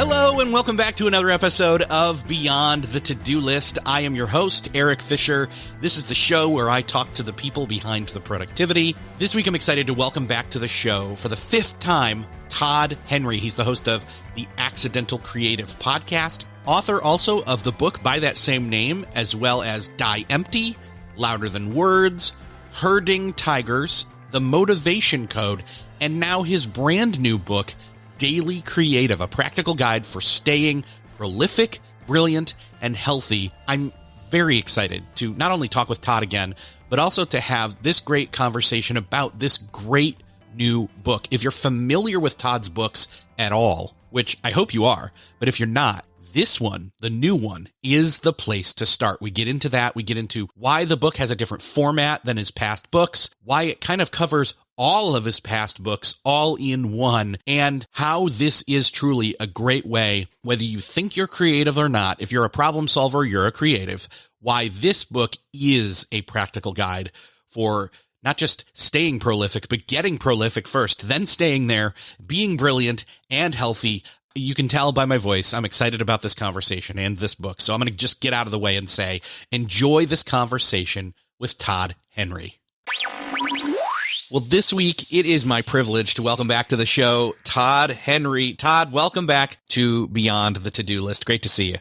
Hello and welcome back to another episode of Beyond the To-Do List. I am your host, Eric Fisher. This is the show where I talk to the people behind the productivity. This week I'm excited to welcome back to the show for the fifth time, Todd Henry. He's the host of the Accidental Creative podcast, author also of the book by that same name, as well as Die Empty, Louder Than Words, Herding Tigers, The Motivation Code, and now his brand new book, Daily Creative, a practical guide for staying prolific, brilliant, and healthy. I'm very excited to not only talk with Todd again, but also to have this great conversation about this great new book. If you're familiar with Todd's books at all, which I hope you are, but if you're not, this one, the new one, is the place to start. We get into that. We get into why the book has a different format than his past books, why it kind of covers all of his past books all in one, and how this is truly a great way, whether you think you're creative or not, if you're a problem solver, you're a creative, why this book is a practical guide for not just staying prolific, but getting prolific first, then staying there, being brilliant and healthy. You can tell by my voice, I'm excited about this conversation and this book. So I'm going to just get out of the way and say, enjoy this conversation with Todd Henry. Well, this week, it is my privilege to welcome back to the show, Todd Henry. Todd, welcome back to Beyond the To-Do List. Great to see you.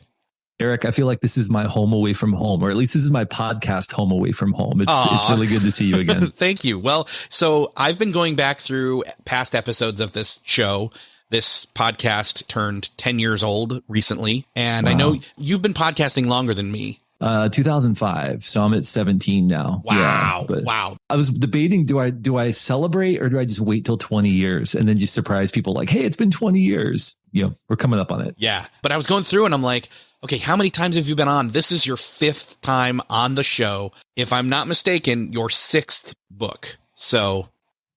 Eric, I feel like this is my home away from home, or at least this is my podcast home away from home. It's really good to see you again. Thank you. Well, so I've been going back through past episodes of this show. This podcast turned 10 years old recently, and wow. I know you've been podcasting longer than me. 2005. So I'm at 17 now. Wow. Yeah, wow. I was debating, do I celebrate or do I just wait till 20 years and then just surprise people like, hey, it's been 20 years. You know, we're coming up on it. Yeah. But I was going through and I'm like, okay, how many times have you been on? This is your fifth time on the show. If I'm not mistaken, your sixth book. So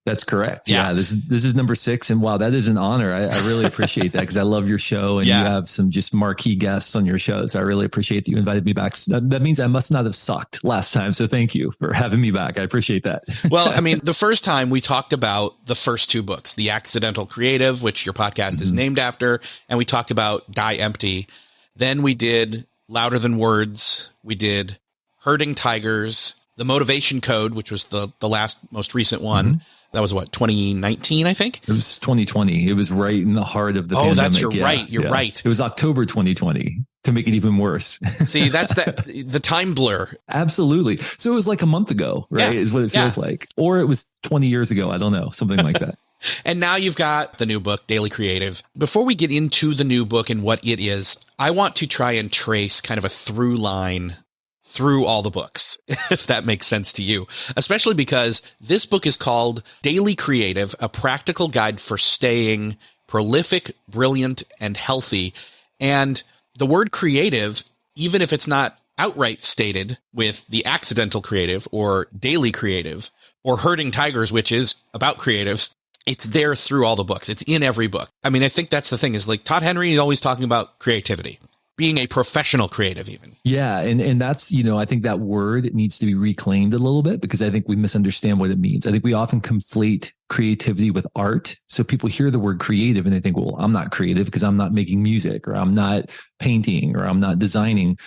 that's correct. Yeah. This is number 6. And wow, that is an honor. I really appreciate that because I love your show and you have some just marquee guests on your show. So I really appreciate that you invited me back. So that means I must not have sucked last time. So thank you for having me back. I appreciate that. Well, I mean, the first time we talked about the first 2 books, The Accidental Creative, which your podcast is named after, and we talked about Die Empty. Then we did Louder Than Words. We did Herding Tigers, The Motivation Code, which was the last most recent one. That was what, 2019, I think? It was 2020. It was right in the heart of the pandemic. Oh, that's right. You're right. It was October 2020 to make it even worse. See, that's the time blur. Absolutely. So it was like a month ago, right? Is what it feels like. Or it was 20 years ago. I don't know. Something like that. And now you've got the new book, Daily Creative. Before we get into the new book and what it is, I want to try and trace kind of a through line through all the books, if that makes sense to you, especially because this book is called Daily Creative, a practical guide for staying prolific, brilliant, and healthy. And the word creative, even if it's not outright stated with the Accidental Creative or Daily Creative or Herding Tigers, which is about creatives, it's there through all the books. It's in every book. I mean, I think that's the thing is like Todd Henry is always talking about creativity. Being a professional creative even. Yeah. And that's, I think that word needs to be reclaimed a little bit because I think we misunderstand what it means. I think we often conflate creativity with art. So people hear the word creative and they think, well, I'm not creative because I'm not making music or I'm not painting or I'm not designing.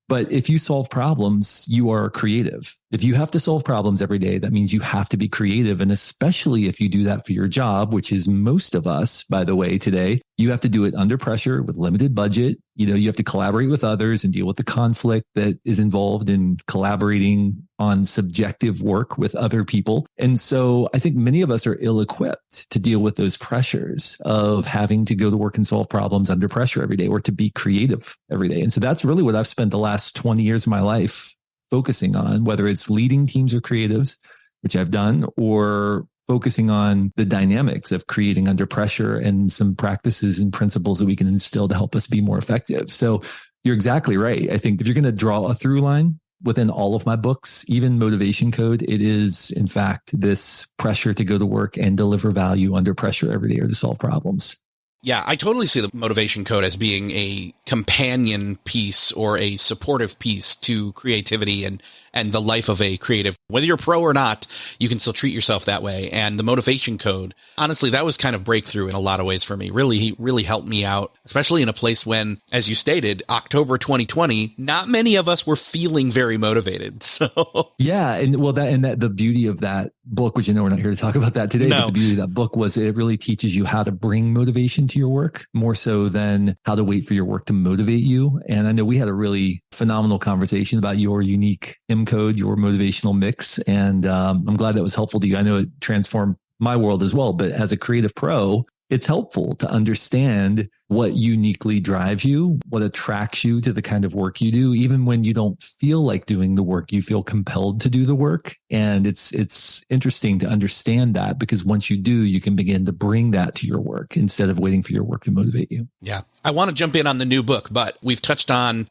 But if you solve problems, you are creative. If you have to solve problems every day, that means you have to be creative. And especially if you do that for your job, which is most of us, by the way, today, you have to do it under pressure with limited budget. You have to collaborate with others and deal with the conflict that is involved in collaborating on subjective work with other people. And so I think many of us are ill-equipped to deal with those pressures of having to go to work and solve problems under pressure every day or to be creative every day. And so that's really what I've spent the last 20 years of my life focusing on, whether it's leading teams or creatives, which I've done, or focusing on the dynamics of creating under pressure and some practices and principles that we can instill to help us be more effective. So you're exactly right. I think if you're going to draw a through line within all of my books, even Motivation Code, it is, in fact, this pressure to go to work and deliver value under pressure every day or to solve problems. Yeah, I totally see the motivation code as being a companion piece or a supportive piece to creativity and the life of a creative. Whether you're pro or not, you can still treat yourself that way. And the motivation code, honestly, that was kind of breakthrough in a lot of ways for me. Really helped me out, especially in a place when, as you stated, October 2020, not many of us were feeling very motivated. So yeah. And well, the beauty of that book, which we're not here to talk about that today, but the beauty of that book was it really teaches you how to bring motivation to your work more so than how to wait for your work to motivate you. And I know we had a really phenomenal conversation about your unique M code, your motivational mix. And I'm glad that was helpful to you. I know it transformed my world as well, but as a creative pro, it's helpful to understand what uniquely drives you, what attracts you to the kind of work you do, even when you don't feel like doing the work, you feel compelled to do the work. And it's interesting to understand that, because once you do, you can begin to bring that to your work instead of waiting for your work to motivate you. Yeah. I want to jump in on the new book, but we've touched on,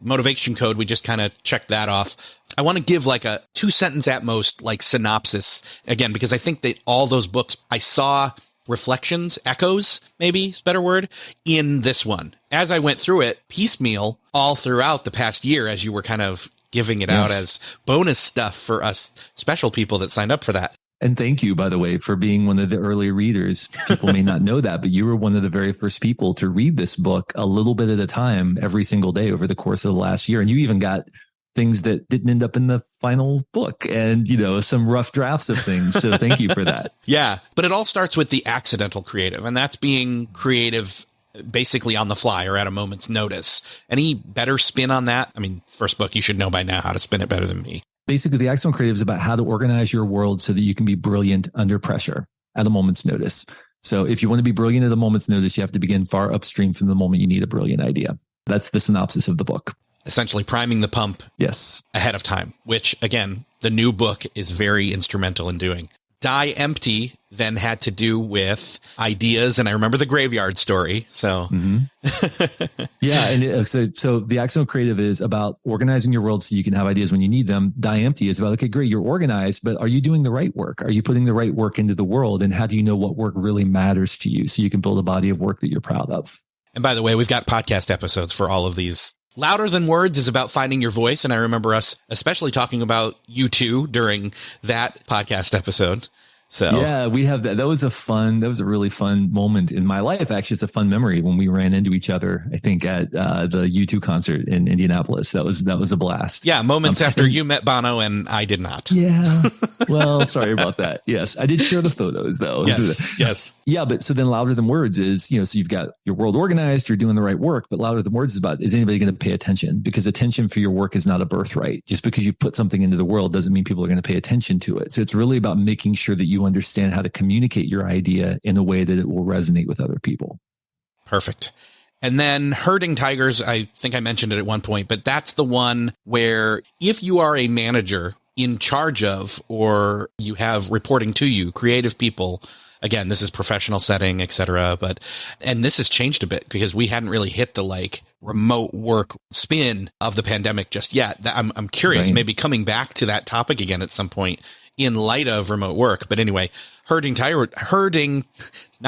motivation code. We just kind of checked that off. I want to give like a 2-sentence at most, like synopsis again, because I think that all those books I saw reflections, echoes, maybe is a better word, in this one. As I went through it piecemeal all throughout the past year, as you were kind of giving it out as bonus stuff for us special people that signed up for that. And thank you, by the way, for being one of the early readers. People may not know that, but you were one of the very first people to read this book a little bit at a time every single day over the course of the last year. And you even got things that didn't end up in the final book and, some rough drafts of things. So thank you for that. Yeah. But it all starts with the accidental creative, and that's being creative basically on the fly or at a moment's notice. Any better spin on that? I mean, first book, you should know by now how to spin it better than me. Basically, the accidental creative is about how to organize your world so that you can be brilliant under pressure at a moment's notice. So if you want to be brilliant at a moment's notice, you have to begin far upstream from the moment you need a brilliant idea. That's the synopsis of the book. Essentially priming the pump ahead of time, which, again, the new book is very instrumental in doing. Die Empty then had to do with ideas, and I remember the graveyard story. So, yeah. And so the accidental creative is about organizing your world so you can have ideas when you need them. Die Empty is about, okay, great, you're organized, but are you doing the right work? Are you putting the right work into the world? And how do you know what work really matters to you so you can build a body of work that you're proud of? And by the way, we've got podcast episodes for all of these. Louder Than Words is about finding your voice. And I remember us especially talking about you two during that podcast episode. So yeah, we have that. That was a really fun moment in my life. Actually, it's a fun memory when we ran into each other, I think at the U2 concert in Indianapolis. That was a blast. Yeah. Moments after you met Bono and I did not. Yeah. Well, sorry about that. Yes. I did share the photos though. Yes. Yeah. But so then Louder Than Words is, so you've got your world organized, you're doing the right work, but Louder Than Words is about, is anybody going to pay attention? Because attention for your work is not a birthright. Just because you put something into the world doesn't mean people are going to pay attention to it. So it's really about making sure that you understand how to communicate your idea in a way that it will resonate with other people. Perfect. And then Herding Tigers, I think I mentioned it at one point, but that's the one where if you are a manager in charge of, or you have reporting to you, creative people, again, this is professional setting, et cetera. And this has changed a bit because we hadn't really hit the remote work spin of the pandemic just yet. I'm curious, maybe coming back to that topic again at some point in light of remote work. But anyway, not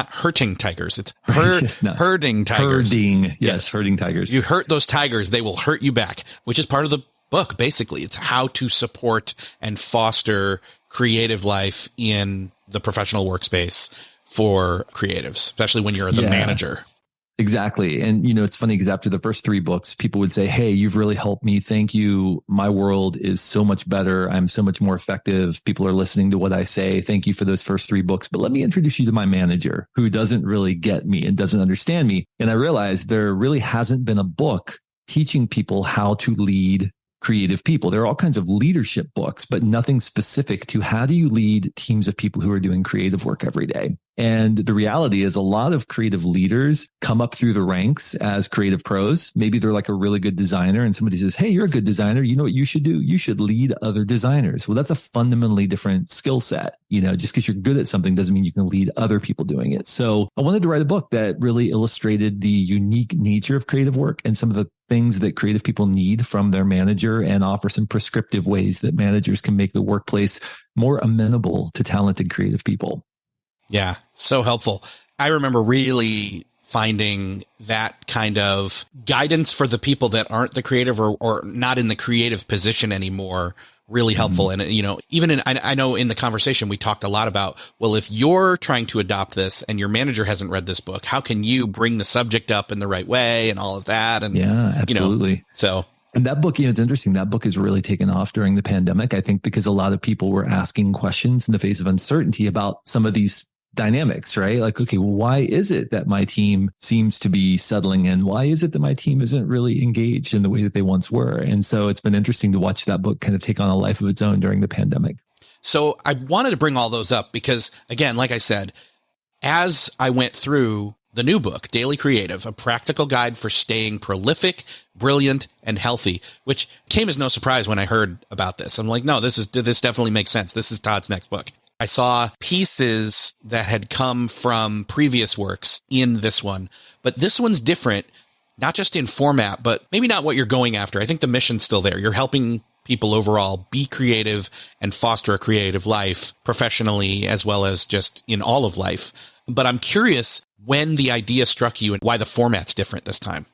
hurting tigers. It's herding tigers. Herding tigers. You hurt those tigers, they will hurt you back, which is part of the book. Basically, it's how to support and foster creative life in the professional workspace for creatives, especially when you're the manager. Exactly. And, it's funny because after the first 3 books, people would say, hey, you've really helped me. Thank you. My world is so much better. I'm so much more effective. People are listening to what I say. Thank you for those first 3 books. But let me introduce you to my manager who doesn't really get me and doesn't understand me. And I realized there really hasn't been a book teaching people how to lead creative people. There are all kinds of leadership books, but nothing specific to how do you lead teams of people who are doing creative work every day. And the reality is a lot of creative leaders come up through the ranks as creative pros. Maybe they're like a really good designer and somebody says, hey, you're a good designer. You know what you should do? You should lead other designers. Well, that's a fundamentally different skill set. Just because you're good at something doesn't mean you can lead other people doing it. So I wanted to write a book that really illustrated the unique nature of creative work and some of the things that creative people need from their manager and offer some prescriptive ways that managers can make the workplace more amenable to talented creative people. Yeah, so helpful. I remember really finding that kind of guidance for the people that aren't the creative or not in the creative position anymore really helpful. And, even I know in the conversation, we talked a lot about, well, if you're trying to adopt this and your manager hasn't read this book, how can you bring the subject up in the right way and all of that? And yeah, absolutely. And that book, it's interesting. That book has really taken off during the pandemic, I think, because a lot of people were asking questions in the face of uncertainty about some of these dynamics, right? Like, okay, well, why is it that my team seems to be settling in? Why is it that my team isn't really engaged in the way that they once were? And so it's been interesting to watch that book kind of take on a life of its own during the pandemic. So I wanted to bring all those up because, again, like I said, as I went through the new book, Daily Creative, a practical guide for staying prolific, brilliant, and healthy, which came as no surprise when I heard about this. I'm like, no, this definitely makes sense. This is Todd's next book. I saw pieces that had come from previous works in this one, but this one's different, not just in format, but maybe not what you're going after. I think the mission's still there. You're helping people overall be creative and foster a creative life professionally, as well as just in all of life. But I'm curious when the idea struck you and why the format's different this time.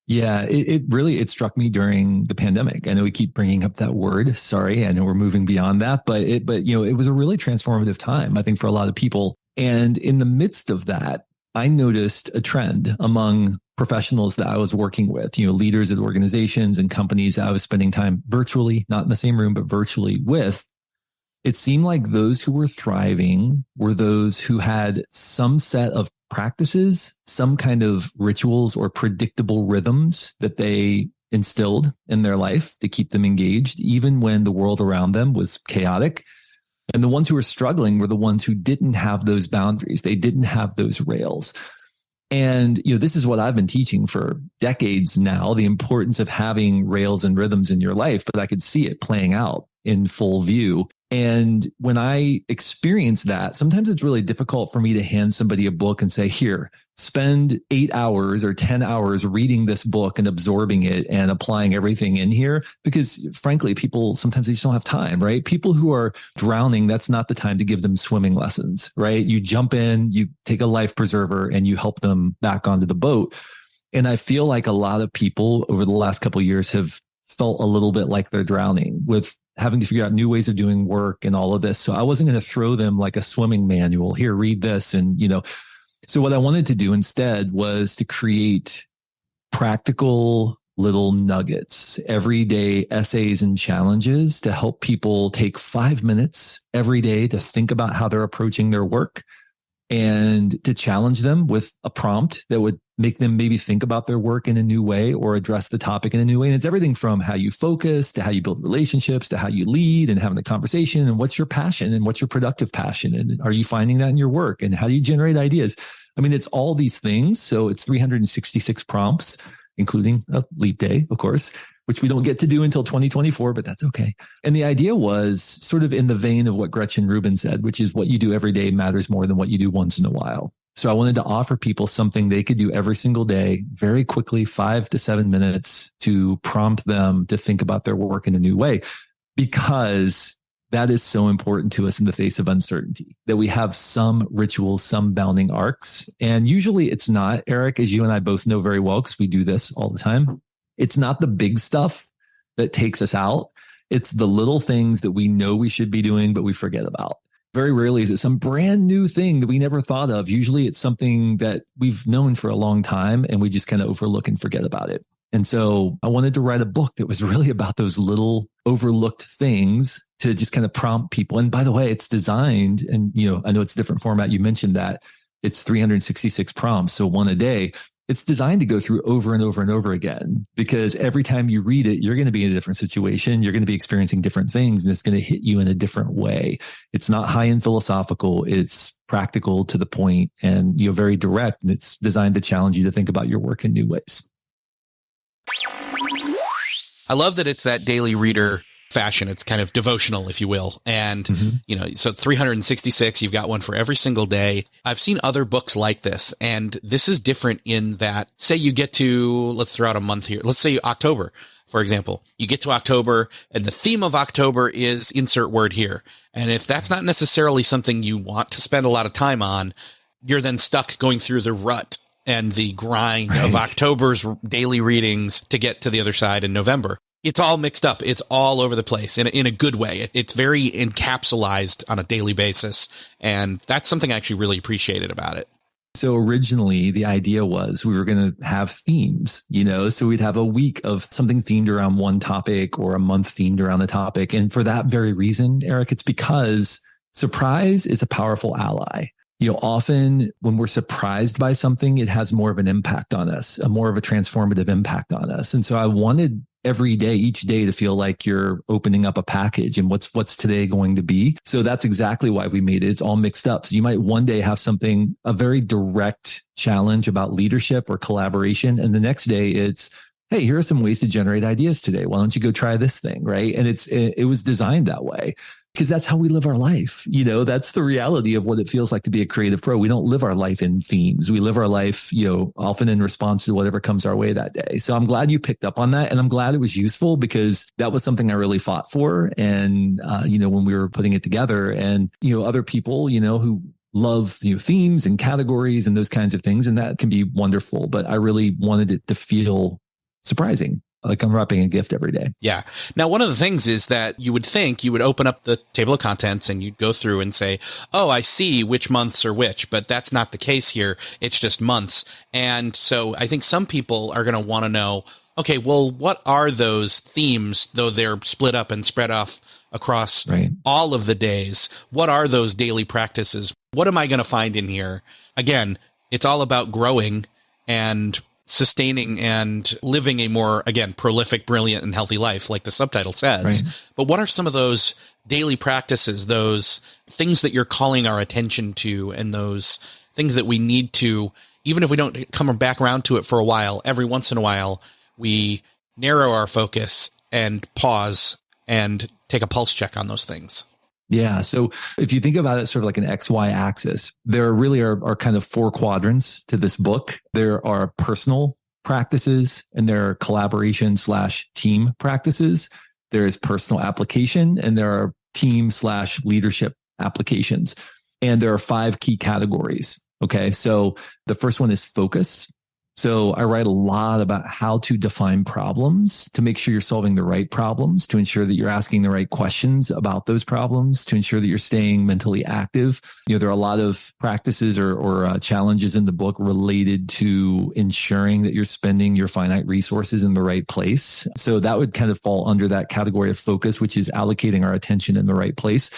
Yeah, it struck me during the pandemic. I know we keep bringing up that word. Sorry, I know we're moving beyond that, but it was a really transformative time, I think, for a lot of people. And in the midst of that, I noticed a trend among professionals that I was working with, leaders of organizations and companies that I was spending time virtually, not in the same room, but virtually with. It seemed like those who were thriving were those who had some set of practices, some kind of rituals or predictable rhythms that they instilled in their life to keep them engaged, even when the world around them was chaotic. And the ones who were struggling were the ones who didn't have those boundaries. They didn't have those rails. And, this is what I've been teaching for decades now, the importance of having rails and rhythms in your life, but I could see it playing out in full view. And when I experience that, sometimes it's really difficult for me to hand somebody a book and say, here, spend 8 hours or 10 hours reading this book and absorbing it and applying everything in here. Because frankly, people sometimes they just don't have time, right? People who are drowning, that's not the time to give them swimming lessons, right? You jump in, you take a life preserver and you help them back onto the boat. And I feel like a lot of people over the last couple of years have felt a little bit like they're drowning with having to figure out new ways of doing work and all of this. So I wasn't going to throw them like a swimming manual. Here, read this. And, so what I wanted to do instead was to create practical little nuggets, everyday essays and challenges to help people take 5 minutes every day to think about how they're approaching their work and to challenge them with a prompt that would make them maybe think about their work in a new way or address the topic in a new way. And it's everything from how you focus to how you build relationships to how you lead and having the conversation and what's your passion and what's your productive passion. And are you finding that in your work and how do you generate ideas? I mean, it's all these things. So it's 366 prompts, including a leap day, of course, which we don't get to do until 2024, but that's okay. And the idea was sort of in the vein of what Gretchen Rubin said, which is what you do every day matters more than what you do once in a while. So I wanted to offer people something they could do every single day, very quickly, 5 to 7 minutes to prompt them to think about their work in a new way, because that is so important to us in the face of uncertainty, that we have some rituals, some bounding arcs. And usually it's not, Eric, as you and I both know very well, because we do this all the time. It's not the big stuff that takes us out. It's the little things that we know we should be doing, but we forget about. Very rarely is it some brand new thing that we never thought of. Usually it's something that we've known for a long time and we just kind of overlook and forget about it. And so I wanted to write a book that was really about those little overlooked things to just kind of prompt people. And by the way, it's designed, and I know it's a different format. You mentioned that it's 366 prompts, so one a day. It's designed to go through over and over and over again, because every time you read it, you're going to be in a different situation. You're going to be experiencing different things, and it's going to hit you in a different way. It's not high and philosophical. It's practical, to the point, and very direct. And it's designed to challenge you to think about your work in new ways. I love that it's that daily reader fashion. It's kind of devotional, if you will. And, so 366, you've got one for every single day. I've seen other books like this, and this is different in that, say you get to, let's throw out a month here. Let's say October, for example. You get to October and the theme of October is insert word here. And if that's not necessarily something you want to spend a lot of time on, you're then stuck going through the rut and the grind of October's daily readings to get to the other side in November. It's all mixed up. It's all over the place in a good way. It's very encapsulated on a daily basis. And that's something I actually really appreciated about it. So originally the idea was we were going to have themes, so we'd have a week of something themed around one topic or a month themed around the topic. And for that very reason, Eric, it's because surprise is a powerful ally. Often when we're surprised by something, it has more of an impact on us, more of a transformative impact on us. And so I wanted every day, each day to feel like you're opening up a package and what's today going to be. So that's exactly why we made it. It's all mixed up. So you might one day have a very direct challenge about leadership or collaboration. And the next day it's, hey, here are some ways to generate ideas today. Why don't you go try this thing? Right. And it was designed that way because that's how we live our life. That's the reality of what it feels like to be a creative pro. We don't live our life in themes. We live our life, often in response to whatever comes our way that day. So I'm glad you picked up on that. And I'm glad it was useful because that was something I really fought for. And, when we were putting it together and, other people, who love themes and categories and those kinds of things. And that can be wonderful. But I really wanted it to feel surprising. Like unwrapping a gift every day. Yeah. Now, one of the things is that you would think you would open up the table of contents and you'd go through and say, oh, I see which months are which, but that's not the case here. It's just months. And so I think some people are going to want to know, okay, well, what are those themes, though they're split up and spread off across all of the days? What are those daily practices? What am I going to find in here? Again, it's all about growing and sustaining and living a more, again, prolific, brilliant, and healthy life, like the subtitle says. Right. But what are some of those daily practices, those things that you're calling our attention to, and those things that we need to, even if we don't come back around to it for a while, every once in a while, we narrow our focus and pause and take a pulse check on those things? Yeah. So if you think about it sort of like an XY axis, there really are kind of four quadrants to this book. There are personal practices and there are collaboration/team practices. There is personal application and there are team/leadership applications. And there are 5 key categories. Okay. So the first one is focus. So I write a lot about how to define problems to make sure you're solving the right problems, to ensure that you're asking the right questions about those problems, to ensure that you're staying mentally active. There are a lot of practices or challenges in the book related to ensuring that you're spending your finite resources in the right place. So that would kind of fall under that category of focus, which is allocating our attention in the right place.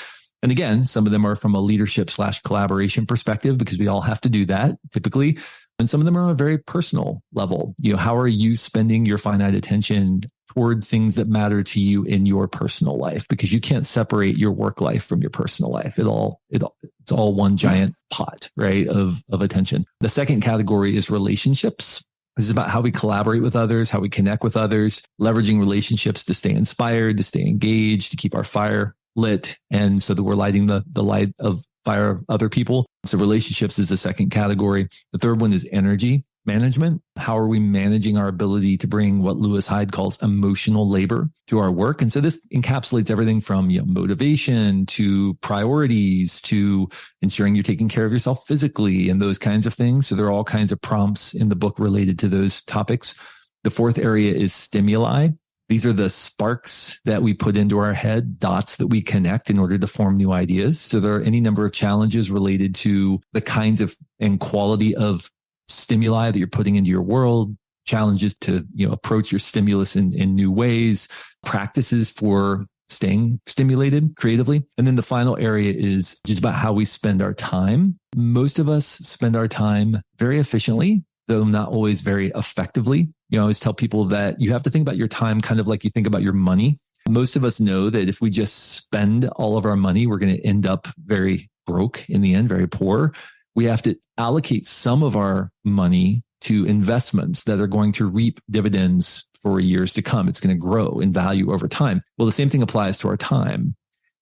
And again, some of them are from a leadership/collaboration perspective because we all have to do that typically. And some of them are on a very personal level. How are you spending your finite attention toward things that matter to you in your personal life? Because you can't separate your work life from your personal life. It's all one giant pot, right, of attention. The second category is relationships. This is about how we collaborate with others, how we connect with others, leveraging relationships to stay inspired, to stay engaged, to keep our fire lit, and so that we're lighting the light of fire of other people. So relationships is the second category. The third one is energy management. How are we managing our ability to bring what Lewis Hyde calls emotional labor to our work? And so this encapsulates everything from motivation to priorities to ensuring you're taking care of yourself physically and those kinds of things. So there are all kinds of prompts in the book related to those topics. The fourth area is stimuli. These are the sparks that we put into our head, dots that we connect in order to form new ideas. So there are any number of challenges related to the kinds of and quality of stimuli that you're putting into your world, challenges to approach your stimulus in new ways, practices for staying stimulated creatively. And then the final area is just about how we spend our time. Most of us spend our time very efficiently, though not always very effectively. I always tell people that you have to think about your time kind of like you think about your money. Most of us know that if we just spend all of our money, we're going to end up very broke in the end, very poor. We have to allocate some of our money to investments that are going to reap dividends for years to come. It's going to grow in value over time. Well, the same thing applies to our time.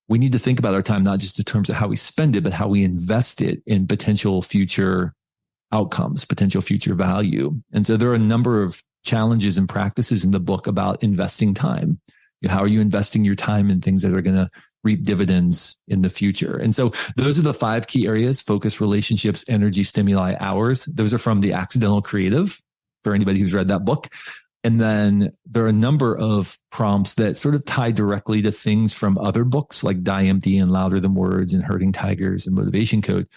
We need to think about our time, not just in terms of how we spend it, but how we invest it in potential future outcomes, potential future value. And so there are a number of challenges and practices in the book about investing time. How are you investing your time in things that are going to reap dividends in the future. And so those are the 5 key areas: focus, relationships, energy, stimuli, hours. Those are from The Accidental Creative for anybody who's read that book. And then there are a number of prompts that sort of tie directly to things from other books like Die Empty and Louder Than Words and Herding Tigers and Motivation Code.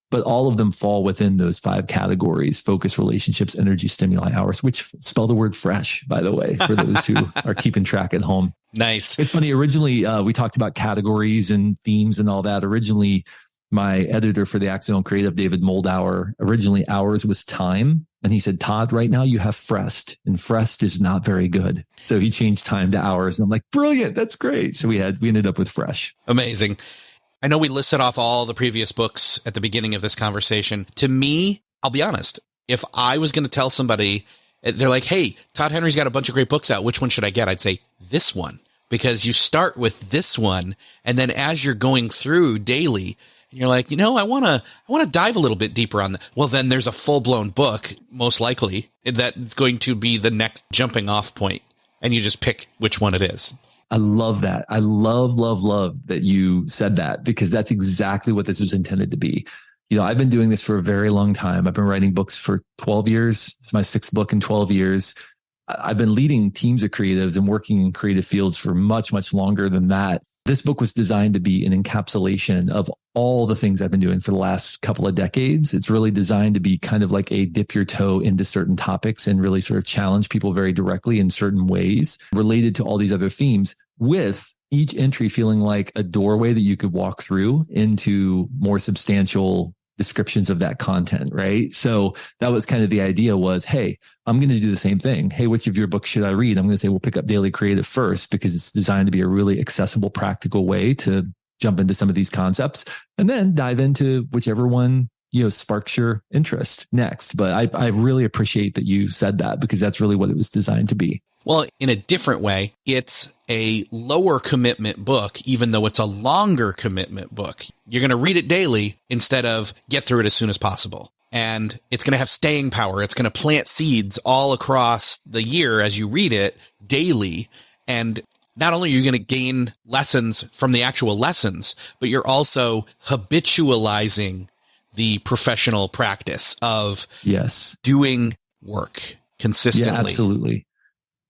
But all of them fall within those 5 categories: focus, relationships, energy, stimuli, hours, which spell the word fresh, by the way, for those who are keeping track at home. Nice. It's funny. Originally, we talked about categories and themes and all that. Originally, my editor for The Accidental Creative, David Moldauer, originally hours was time. And he said, Todd, right now you have Frest, and Frest is not very good. So he changed time to hours. And I'm like, brilliant. That's great. So we ended up with fresh. Amazing. I know we listed off all the previous books at the beginning of this conversation. To me, I'll be honest, if I was going to tell somebody, they're like, hey, Todd Henry's got a bunch of great books out. Which one should I get? I'd say this one, because you start with this one. And then as you're going through daily, you're like, I want to dive a little bit deeper on that. Well, then there's a full blown book, most likely, that's going to be the next jumping off point. And you just pick which one it is. I love that. I love that you said that, because that's exactly what this was intended to be. I've been doing this for a very long time. I've been writing books for 12 years. It's my 6th book in 12 years. I've been leading teams of creatives and working in creative fields for much, much longer than that. This book was designed to be an encapsulation of all the things I've been doing for the last couple of decades. It's really designed to be kind of like a dip your toe into certain topics and really sort of challenge people very directly in certain ways related to all these other themes, with each entry feeling like a doorway that you could walk through into more substantial descriptions of that content, right? So that was kind of the idea was, hey, I'm going to do the same thing. Hey, which of your books should I read? I'm going to say, we'll pick up Daily Creative first, because it's designed to be a really accessible, practical way to jump into some of these concepts, and then dive into whichever one, sparks your interest next. But I really appreciate that you said that, because that's really what it was designed to be. Well, in a different way, it's a lower commitment book, even though it's a longer commitment book. You're going to read it daily instead of get through it as soon as possible. And it's going to have staying power. It's going to plant seeds all across the year as you read it daily. And not only are you going to gain lessons from the actual lessons, but you're also habitualizing the professional practice of doing work consistently. Yeah, absolutely.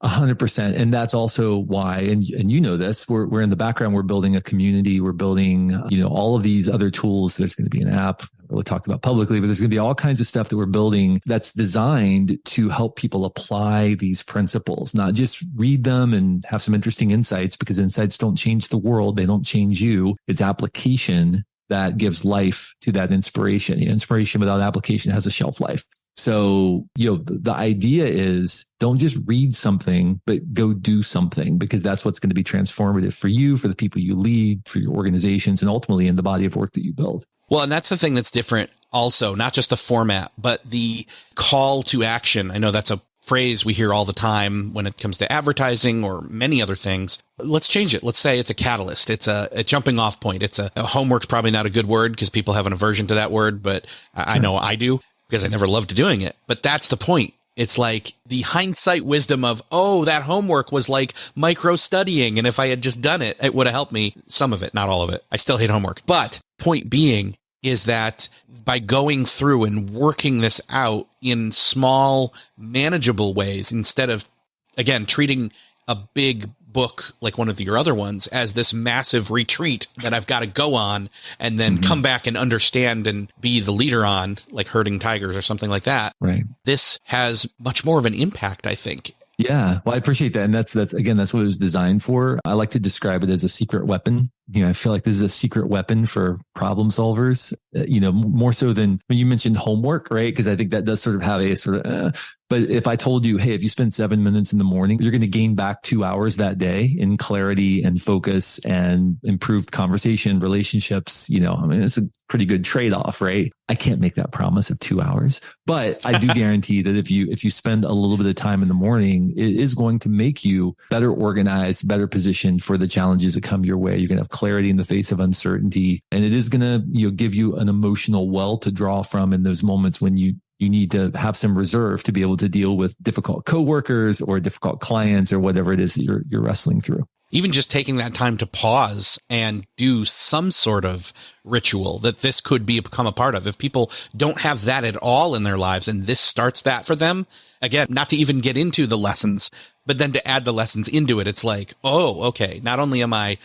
100%. And that's also why, and this, we're in the background, we're building a community, we're building, all of these other tools. There's going to be an app, I really talked about publicly, but there's going to be all kinds of stuff that we're building that's designed to help people apply these principles, not just read them and have some interesting insights, because insights don't change the world. They don't change you. It's application that gives life to that inspiration. Inspiration without application has a shelf life. So, the idea is don't just read something, but go do something, because that's what's going to be transformative for you, for the people you lead, for your organizations, and ultimately in the body of work that you build. Well, and that's the thing that's different also, not just the format, but the call to action. I know that's a phrase we hear all the time when it comes to advertising or many other things. Let's change it. Let's say it's a catalyst. It's a jumping off point. It's a homework's probably not a good word because people have an aversion to that word, but I know I do, because I never loved doing it. But that's the point. It's like the hindsight wisdom of, that homework was like micro studying. And if I had just done it, it would have helped me. Some of it, not all of it. I still hate homework. But point being is that by going through and working this out in small, manageable ways, instead of, again, treating a big book like one of your other ones as this massive retreat that I've got to go on and then come back and understand and be the leader on, like Herding Tigers or something like that. Right. This has much more of an impact, I think. Yeah. Well, I appreciate that. And that's what it was designed for. I like to describe it as a secret weapon. I feel like this is a secret weapon for problem solvers, more so than when you mentioned homework, right? Because I think that does sort of have a sort of, but if I told you, hey, if you spend 7 minutes in the morning, you're going to gain back 2 hours that day in clarity and focus and improved conversation, relationships, it's a pretty good trade-off, right? I can't make that promise of 2 hours, but I do guarantee that if you spend a little bit of time in the morning, it is going to make you better organized, better positioned for the challenges that come your way. You're going to have clarity in the face of uncertainty, and it is going to give you an emotional well to draw from in those moments when you need to have some reserve to be able to deal with difficult coworkers or difficult clients or whatever it is that you're wrestling through. Even just taking that time to pause and do some sort of ritual that this could become a part of. If people don't have that at all in their lives and this starts that for them, again, not to even get into the lessons, but then to add the lessons into it, it's like, oh, okay, not only am I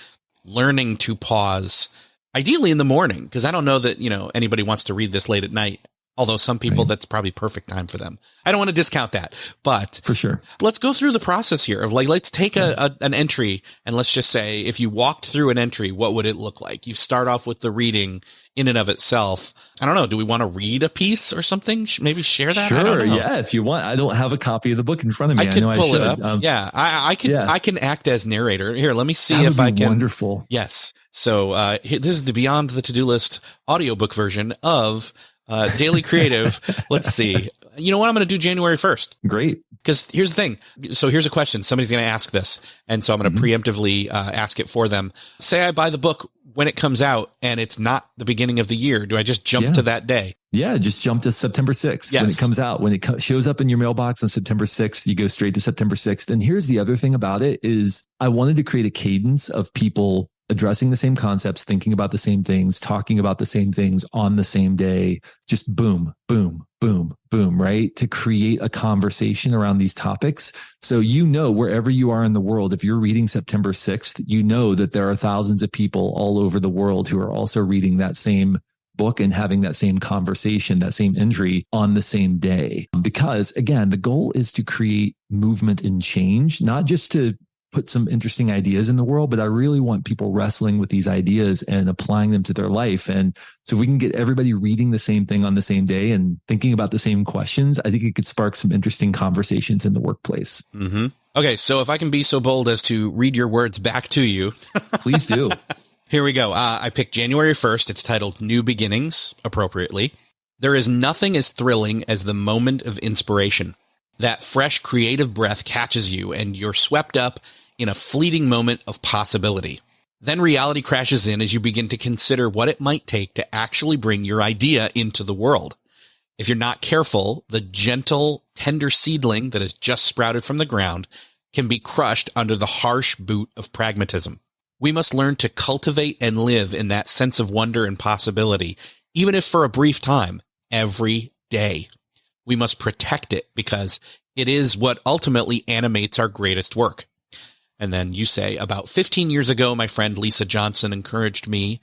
learning to pause, ideally in the morning, because I don't know that, anybody wants to read this late at night. Although some people, that's probably perfect time for them. I don't want to discount that, but for sure, let's go through the process here of let's take an entry, and let's just say if you walked through an entry, what would it look like? You start off with the reading in and of itself. I don't know. Do we want to read a piece or something? Maybe share that? Sure. I don't know. Yeah. If you want, I don't have a copy of the book in front of me. I could pull it up. I can act as narrator here. Let me see if I can. Wonderful. Yes. So, this is the Beyond the To-Do List audiobook version of Daily Creative. Let's see. You know what? I'm going to do January 1st. Great. Because here's the thing. So here's a question. Somebody's going to ask this. And so I'm going to preemptively ask it for them. Say I buy the book when it comes out and it's not the beginning of the year. Do I just jump to that day? Yeah, just jump to September 6th when it comes out. When it shows up in your mailbox on September 6th, you go straight to September 6th. And here's the other thing about it is I wanted to create a cadence of people addressing the same concepts, thinking about the same things, talking about the same things on the same day, just boom, boom, boom, boom, right? To create a conversation around these topics. So, wherever you are in the world, if you're reading September 6th, that there are thousands of people all over the world who are also reading that same book and having that same conversation, that same entry on the same day. Because again, the goal is to create movement and change, not just to put some interesting ideas in the world, but I really want people wrestling with these ideas and applying them to their life. And so if we can get everybody reading the same thing on the same day and thinking about the same questions, I think it could spark some interesting conversations in the workplace. Mm-hmm. Okay. So if I can be so bold as to read your words back to you. Please do. Here we go. I picked January 1st. It's titled New Beginnings, appropriately. There is nothing as thrilling as the moment of inspiration. That fresh creative breath catches you and you're swept up in a fleeting moment of possibility. Then reality crashes in as you begin to consider what it might take to actually bring your idea into the world. If you're not careful, the gentle, tender seedling that has just sprouted from the ground can be crushed under the harsh boot of pragmatism. We must learn to cultivate and live in that sense of wonder and possibility, even if for a brief time, every day. We must protect it because it is what ultimately animates our greatest work. And then you say, about 15 years ago, my friend Lisa Johnson encouraged me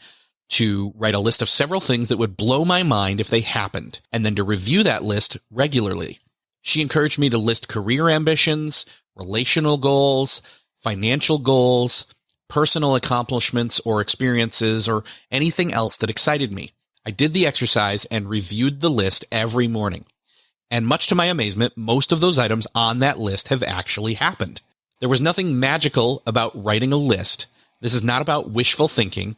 to write a list of several things that would blow my mind if they happened, and then to review that list regularly. She encouraged me to list career ambitions, relational goals, financial goals, personal accomplishments or experiences, or anything else that excited me. I did the exercise and reviewed the list every morning. And much to my amazement, most of those items on that list have actually happened. There was nothing magical about writing a list. This is not about wishful thinking.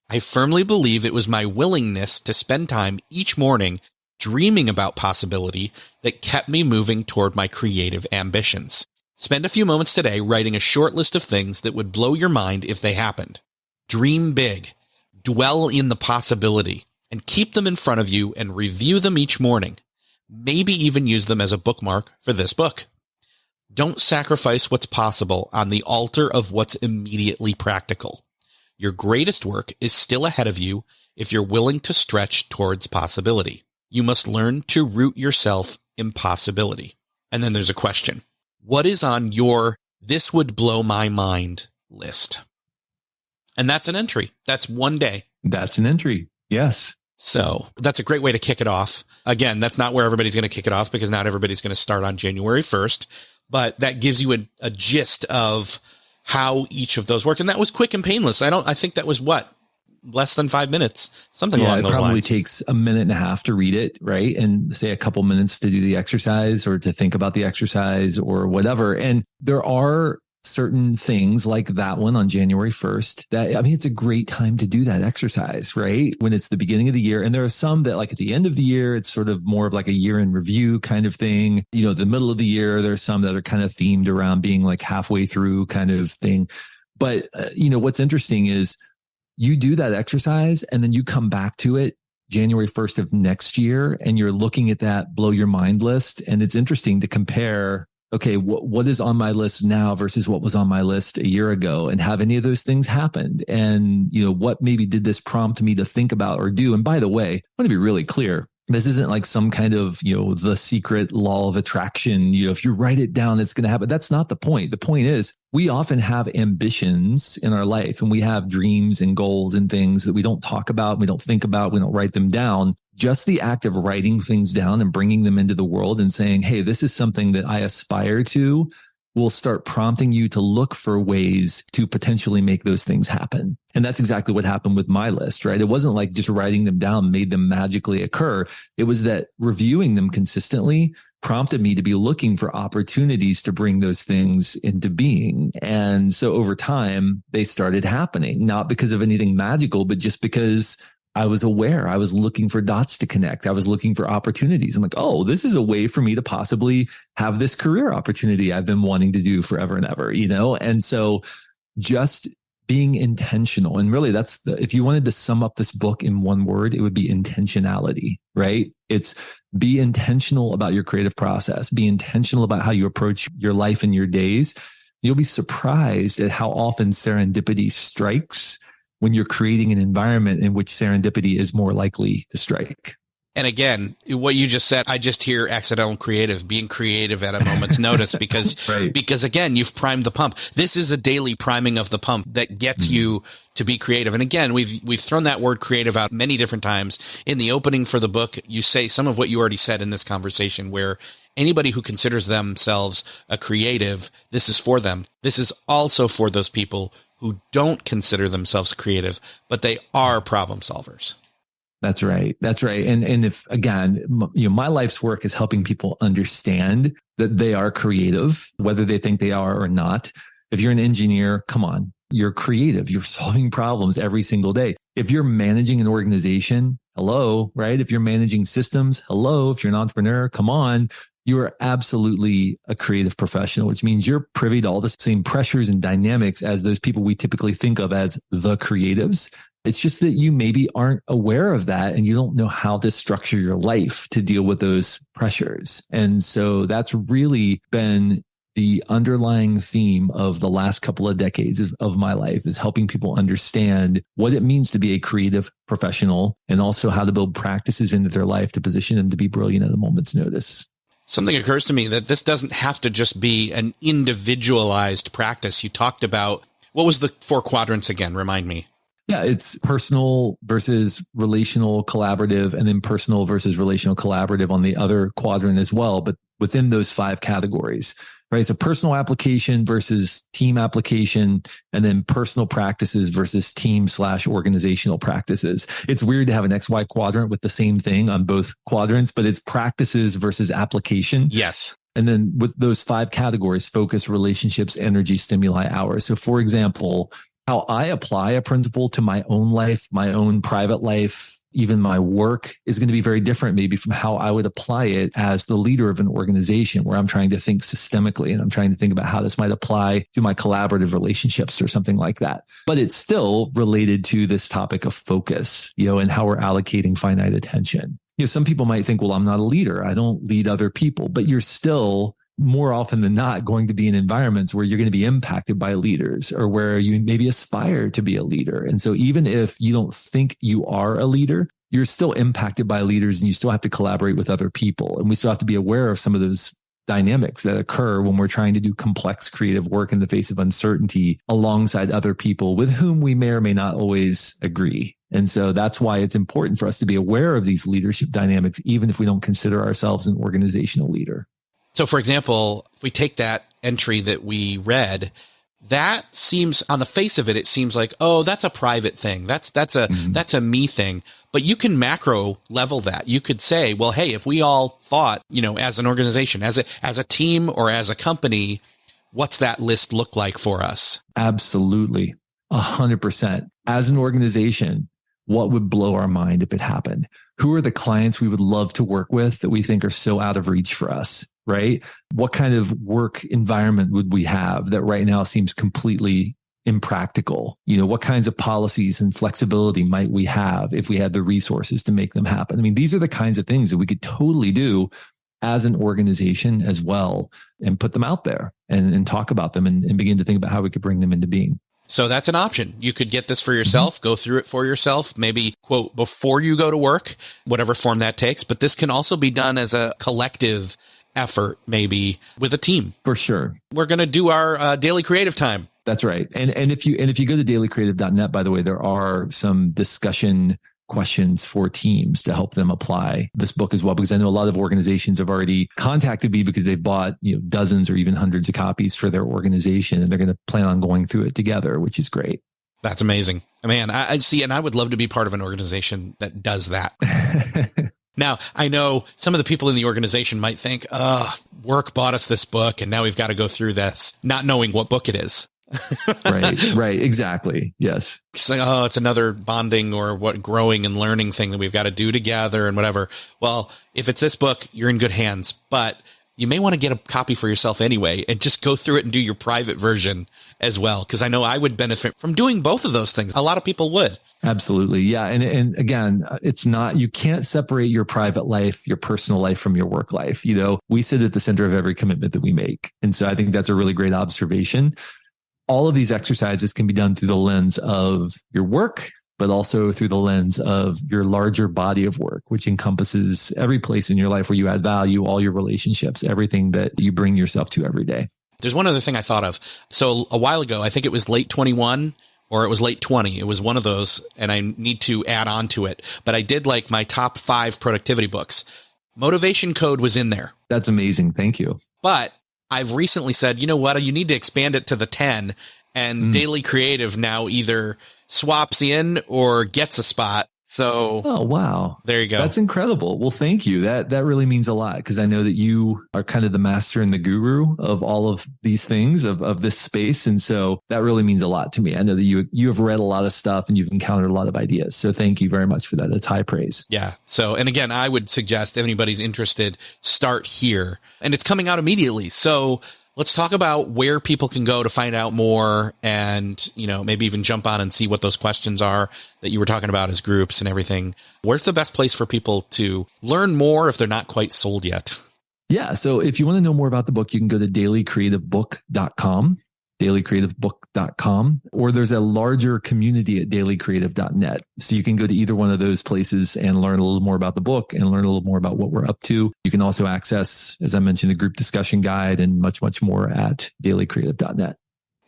I firmly believe it was my willingness to spend time each morning dreaming about possibility that kept me moving toward my creative ambitions. Spend a few moments today writing a short list of things that would blow your mind if they happened. Dream big, dwell in the possibility, and keep them in front of you and review them each morning. Maybe even use them as a bookmark for this book. Don't sacrifice what's possible on the altar of what's immediately practical. Your greatest work is still ahead of you if you're willing to stretch towards possibility. You must learn to root yourself in possibility. And then there's a question. What is on your "this would blow my mind" list? And that's an entry. That's one day. That's an entry. Yes. So that's a great way to kick it off. Again, that's not where everybody's going to kick it off because not everybody's going to start on January 1st. But that gives you a gist of how each of those work. And that was quick and painless. I think that was less than 5 minutes, something along those lines. It probably takes a minute and a half to read it, right? And say a couple minutes to do the exercise or to think about the exercise or whatever. And there are certain things like that one on January 1st that, it's a great time to do that exercise, right? When it's the beginning of the year. And there are some that like at the end of the year, it's sort of more of like a year in review kind of thing. The middle of the year, there's some that are kind of themed around being like halfway through kind of thing. But, what's interesting is you do that exercise and then you come back to it January 1st of next year and you're looking at that blow your mind list. And it's interesting to compare okay, what is on my list now versus what was on my list a year ago? And have any of those things happened? And, what maybe did this prompt me to think about or do? And by the way, I want to be really clear. This isn't like some kind of, the secret law of attraction. If you write it down, it's going to happen. That's not the point. The point is we often have ambitions in our life and we have dreams and goals and things that we don't talk about. We don't think about. We don't write them down. Just the act of writing things down and bringing them into the world and saying, hey, this is something that I aspire to, will start prompting you to look for ways to potentially make those things happen. And that's exactly what happened with my list, right? It wasn't like just writing them down made them magically occur. It was that reviewing them consistently prompted me to be looking for opportunities to bring those things into being. And so over time, they started happening, not because of anything magical, but just because I was aware. I was looking for dots to connect. I was looking for opportunities. I'm like, oh, this is a way for me to possibly have this career opportunity I've been wanting to do forever and ever, And so just being intentional. And really if you wanted to sum up this book in one word, it would be intentionality, right? It's be intentional about your creative process. Be intentional about how you approach your life and your days. You'll be surprised at how often serendipity strikes when you're creating an environment in which serendipity is more likely to strike. And again, what you just said, I just hear accidental creative, being creative at a moment's notice because, right. Because again, you've primed the pump. This is a daily priming of the pump that gets you to be creative. And again, we've thrown that word creative out many different times. In the opening for the book, you say some of what you already said in this conversation, where anybody who considers themselves a creative, this is for them. This is also for those people who don't consider themselves creative, but they are problem solvers. That's right. That's right. And if, again, my life's work is helping people understand that they are creative, whether they think they are or not. If you're an engineer, come on, you're creative. You're solving problems every single day. If you're managing an organization, hello, right? If you're managing systems, hello. If you're an entrepreneur, come on. You are absolutely a creative professional, which means you're privy to all the same pressures and dynamics as those people we typically think of as the creatives. It's just that you maybe aren't aware of that and you don't know how to structure your life to deal with those pressures. And so that's really been the underlying theme of the last couple of decades of my life, is helping people understand what it means to be a creative professional and also how to build practices into their life to position them to be brilliant at a moment's notice. Something occurs to me that this doesn't have to just be an individualized practice. You talked about, what was the 4 quadrants again? Remind me. Yeah, it's personal versus relational collaborative, and then personal versus relational collaborative on the other quadrant as well. But within those 5 categories, right? So personal application versus team application, and then personal practices versus team/organizational practices. It's weird to have an XY quadrant with the same thing on both quadrants, but it's practices versus application. Yes. And then with those 5 categories, focus, relationships, energy, stimuli, hours. So for example, how I apply a principle to my own life, my own private life, even my work is going to be very different maybe from how I would apply it as the leader of an organization, where I'm trying to think systemically and I'm trying to think about how this might apply to my collaborative relationships or something like that. But it's still related to this topic of focus, and how we're allocating finite attention. Some people might think, well, I'm not a leader. I don't lead other people, but you're still more often than not going to be in environments where you're going to be impacted by leaders, or where you maybe aspire to be a leader. And so even if you don't think you are a leader, you're still impacted by leaders and you still have to collaborate with other people. And we still have to be aware of some of those dynamics that occur when we're trying to do complex creative work in the face of uncertainty alongside other people with whom we may or may not always agree. And so that's why it's important for us to be aware of these leadership dynamics, even if we don't consider ourselves an organizational leader. So, for example, if we take that entry that we read, that seems, on the face of it, it seems like, oh, that's a private thing. That's a me thing. But you can macro level that. You could say, well, hey, if we all thought, as an organization, as a team or as a company, what's that list look like for us? Absolutely. 100%. As an organization, what would blow our mind if it happened? Who are the clients we would love to work with that we think are so out of reach for us, right? What kind of work environment would we have that right now seems completely impractical? What kinds of policies and flexibility might we have if we had the resources to make them happen? I mean, these are the kinds of things that we could totally do as an organization as well, and put them out there and talk about them and begin to think about how we could bring them into being. So that's an option. You could get this for yourself, go through it for yourself, maybe quote before you go to work, whatever form that takes. But this can also be done as a collective effort, maybe with a team. For sure. We're going to do our daily creative time. That's right. And if you go to dailycreative.net, by the way, there are some discussion questions for teams to help them apply this book as well, because I know a lot of organizations have already contacted me because they've bought dozens or even hundreds of copies for their organization, and they're going to plan on going through it together, which is great. That's amazing. Man, I see, and I would love to be part of an organization that does that. Now, I know some of the people in the organization might think, work bought us this book, and now we've got to go through this, not knowing what book it is. Right. Exactly. Yes. It's like, it's another bonding or growing and learning thing that we've got to do together and whatever. Well, if it's this book, you're in good hands, but you may want to get a copy for yourself anyway and just go through it and do your private version as well. Cause I know I would benefit from doing both of those things. A lot of people would. Absolutely. Yeah. And again, you can't separate your private life, your personal life from your work life. We sit at the center of every commitment that we make. And so I think that's a really great observation. All of these exercises can be done through the lens of your work, but also through the lens of your larger body of work, which encompasses every place in your life where you add value, all your relationships, everything that you bring yourself to every day. There's one other thing I thought of. So a while ago, I think it was late 21 or it was late 20. It was one of those, and I need to add on to it. But I did like my top 5 productivity books. Motivation Code was in there. That's amazing. Thank you. But I've recently said, you know what, you need to expand it to the 10, and Daily Creative now either swaps in or gets a spot. So, oh, wow. There you go. That's incredible. Well, thank you. That really means a lot, because I know that you are kind of the master and the guru of all of these things of this space. And so that really means a lot to me. I know that you have read a lot of stuff and you've encountered a lot of ideas. So thank you very much for that. That's high praise. Yeah. So, and again, I would suggest if anybody's interested, start here, and it's coming out immediately. So let's talk about where people can go to find out more and, maybe even jump on and see what those questions are that you were talking about as groups and everything. Where's the best place for people to learn more if they're not quite sold yet? Yeah. So if you want to know more about the book, you can go to dailycreativebook.com. dailycreativebook.com, or there's a larger community at dailycreative.net. So you can go to either one of those places and learn a little more about the book and learn a little more about what we're up to. You can also access, as I mentioned, the group discussion guide and much, much more at dailycreative.net.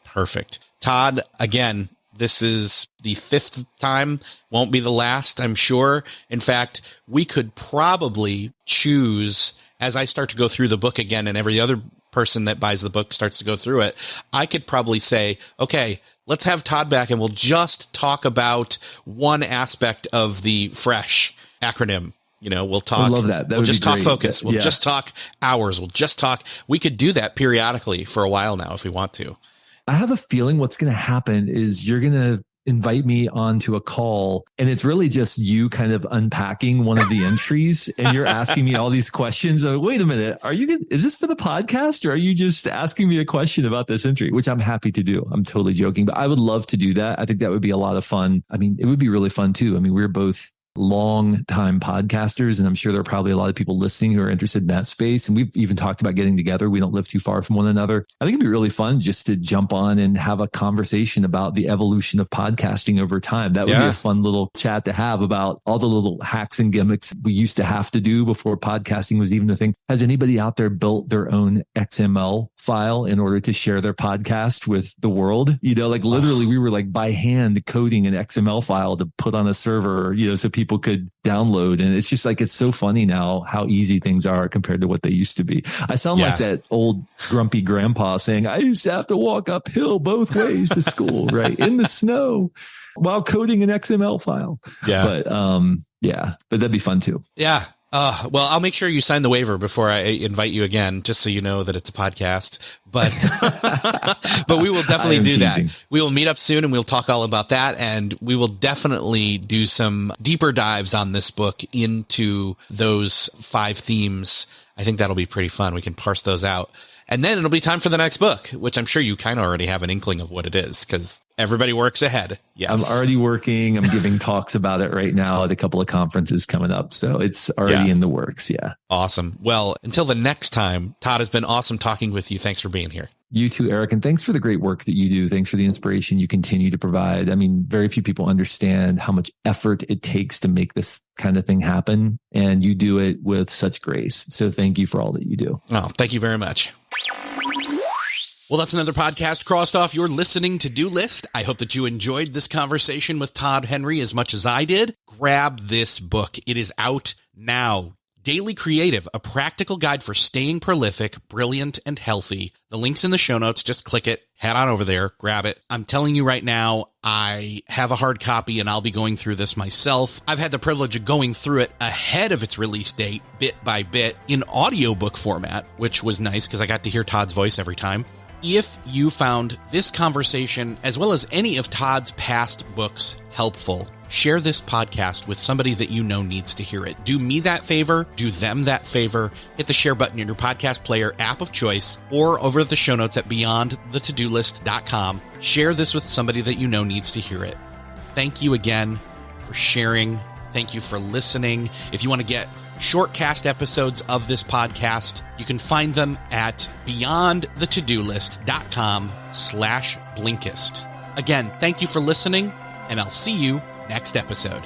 Perfect. Todd, again, this is the 5th time, won't be the last, I'm sure. In fact, we could probably choose, as I start to go through the book again and every other person that buys the book starts to go through it, I could probably say, okay, let's have Todd back and we'll just talk about one aspect of the FRESH acronym. We'll talk. I love that. We'll just talk focus. We'll just talk hours. We'll just talk. We could do that periodically for a while now if we want to. I have a feeling what's going to happen is you're going to invite me onto a call, and it's really just you kind of unpacking one of the entries, and you're asking me all these questions of, wait a minute, is this for the podcast, or are you just asking me a question about this entry? Which I'm happy to do. I'm totally joking, but I would love to do that. I think that would be a lot of fun. I mean, it would be really fun too. I mean, we're both long time podcasters, and I'm sure there are probably a lot of people listening who are interested in that space. And we've even talked about getting together. We don't live too far from one another. I think it'd be really fun just to jump on and have a conversation about the evolution of podcasting over time. That would be a fun little chat to have about all the little hacks and gimmicks we used to have to do before podcasting was even a thing. Has anybody out there built their own XML file in order to share their podcast with the world? Literally we were by hand coding an XML file to put on a server, so people could download. And it's just it's so funny now how easy things are compared to what they used to be. I sound like that old grumpy grandpa saying, I used to have to walk uphill both ways to school, right? In the snow while coding an XML file. Yeah. But that'd be fun too. Yeah. Well, I'll make sure you sign the waiver before I invite you again, just so you know that it's a podcast. but but we will definitely do teasing. that. We will meet up soon and we'll talk all about that. And we will definitely do some deeper dives on this book into those 5 themes. I think that'll be pretty fun. We can parse those out. And then it'll be time for the next book, which I'm sure you kind of already have an inkling of what it is because everybody works ahead. Yes. I'm already working. I'm giving talks about it right now at a couple of conferences coming up. So it's already in the works. Yeah. Awesome. Well, until the next time, Todd, it's been awesome talking with you. Thanks for being here. You too, Eric. And thanks for the great work that you do. Thanks for the inspiration you continue to provide. I mean, very few people understand how much effort it takes to make this kind of thing happen. And you do it with such grace. So thank you for all that you do. Oh, thank you very much. Well, that's another podcast crossed off your listening to-do list. I hope that you enjoyed this conversation with Todd Henry as much as I did. Grab this book. It is out now. Daily Creative, a practical guide for staying prolific, brilliant, and healthy. The link's in the show notes. Just click it, head on over there, grab it. I'm telling you right now, I have a hard copy and I'll be going through this myself. I've had the privilege of going through it ahead of its release date, bit by bit, in audiobook format, which was nice because I got to hear Todd's voice every time. If you found this conversation, as well as any of Todd's past books, helpful, share this podcast with somebody that you know needs to hear it. Do me that favor, do them that favor, hit the share button in your podcast player app of choice or over at the show notes at beyondthetodolist.com. Share this with somebody that you know needs to hear it. Thank you again for sharing. Thank you for listening. If you want to get shortcast episodes of this podcast, you can find them at beyondthetodolist.com/Blinkist. Again, thank you for listening, and I'll see you next episode.